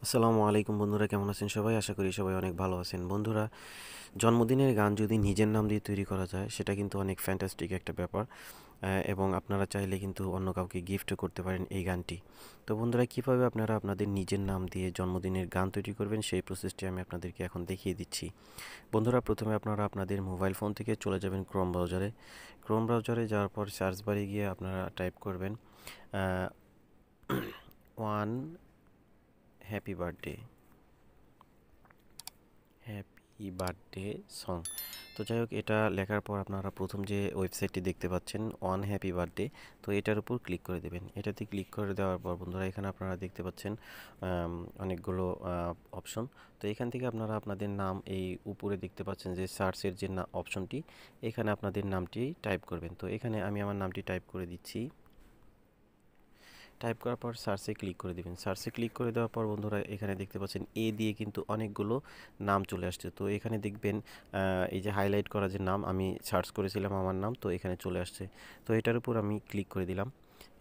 আসসালামু আলাইকুম বন্ধুরা, কেমন আছেন সবাই? আশা করি সবাই অনেক ভালো আছেন। বন্ধুরা, জন্মদিনের গান যদি নিজের নাম দিয়ে তৈরি করা যায় সেটা কিন্তু অনেক ফ্যান্টাস্টিক একটা ব্যাপার। এবং আপনারা চাইলে কিন্তু অন্য কাউকে গিফটও করতে পারেন এই গানটি। তো বন্ধুরা, কীভাবে আপনারা আপনাদের নিজের নাম দিয়ে জন্মদিনের গান তৈরি করবেন সেই প্রসেসটি আমি আপনাদেরকে এখন দেখিয়ে দিচ্ছি। বন্ধুরা, প্রথমে আপনারা আপনাদের মোবাইল ফোন থেকে চলে যাবেন ক্রোম ব্রাউজারে যাওয়ার পর সার্চ বারে গিয়ে আপনারা টাইপ করবেন one happy birthday happy birthday song. তো যাই হোক, এটা লেখার পর আপনারা প্রথম যে ওয়েবসাইটটি দেখতে পাচ্ছেন ওয়ান হ্যাপি বার্থডে, তো এটার উপর ক্লিক করে দেবেন। এটাতে ক্লিক করে দেওয়ার পর বন্ধুরা, এখানে আপনারা দেখতে পাচ্ছেন অনেকগুলো অপশন। তো এখান থেকে আপনারা আপনাদের নাম এই উপরে দেখতে পাচ্ছেন যে সার্চের যে অপশনটি, এখানে আপনাদের নামটি টাইপ করবেন। তো এখানে আমি আমার নামটি টাইপ করে দিচ্ছি। টাইপ করার পর সার্চে ক্লিক করে দেবেন। সার্চে ক্লিক করে দেওয়ার পর বন্ধুরা, এখানে দেখতে পাচ্ছেন এ দিয়ে কিন্তু অনেকগুলো নাম চলে আসছে। তো এখানে দেখবেন এই যে হাইলাইট করা যে নাম, আমি সার্চ করেছিলাম আমার নাম, তো এখানে চলে আসছে। তো এটার উপর আমি ক্লিক করে দিলাম।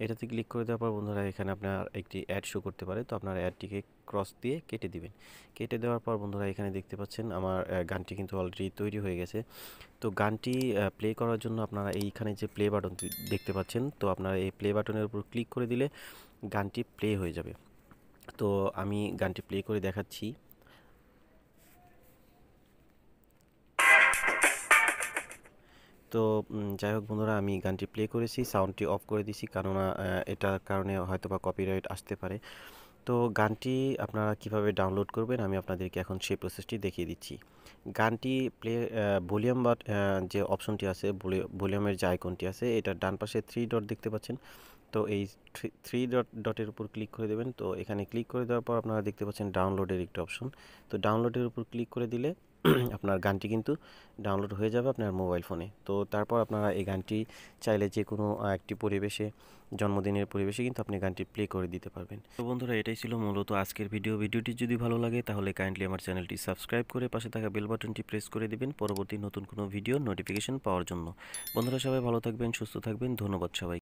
এটাতে ক্লিক করে দেওয়ার পর বন্ধুরা, এখানে আপনার একটি অ্যাড শো করতে পারে। তো আপনার অ্যাডটিকে ক্রস দিয়ে কেটে দিবেন। কেটে দেওয়ার পর বন্ধুরা, এখানে দেখতে পাচ্ছেন আমার গানটি কিন্তু অলরেডি তৈরি হয়ে গেছে। তো গানটি প্লে করার জন্য আপনারা এইখানে যে প্লে বাটনটি দেখতে পাচ্ছেন, তো আপনারা এই প্লে বাটনের উপর ক্লিক করে দিলে গানটি প্লে হয়ে যাবে। তো আমি গানটি প্লে করে দেখাচ্ছি। তো যাই হোক বন্ধুরা, আমি গানটি প্লে করেছি, সাউন্ডটি অফ করে দিছি, কেননা এটার কারণে হয়তোবা কপিরাইট আসতে পারে। তো গানটি আপনারা কিভাবে ডাউনলোড করবেন আমি আপনাদেরকে এখন সেই প্রসেসটি দেখিয়ে দিচ্ছি। গানটি প্লে ভলিউম বা যে অপশনটি আছে, ভলিউমের যে আইকনটি আছে, এটার ডান পাশে থ্রি ডট দেখতে পাচ্ছেন। তো এই থ্রি ডটের উপর ক্লিক করে দেবেন। তো এখানে ক্লিক করে দেওয়ার পর আপনারা দেখতে পাচ্ছেন ডাউনলোডের একটি অপশন। তো ডাউনলোডের উপর ক্লিক করে দিলে আপনার গানটি কিন্তু ডাউনলোড হয়ে যাবে আপনার মোবাইল ফোনে। তো তারপর আপনারা এই গানটি চাইলে যে কোনো একটি পরিবেশে, জন্মদিনের পরিবেশে কিন্তু আপনি গানটি প্লে করে দিতে পারবেন। তো বন্ধুরা, এটাই ছিল মূলত আজকের ভিডিওটি যদি ভালো লাগে তাহলে কাইন্ডলি আমার চ্যানেলটি সাবস্ক্রাইব করে পাশে থাকা বেল বাটনটি প্রেস করে দিবেন পরবর্তী নতুন কোনো ভিডিও নোটিফিকেশন পাওয়ার জন্য। বন্ধুরা, সবাই ভালো থাকবেন, সুস্থ থাকবেন। ধন্যবাদ সবাই।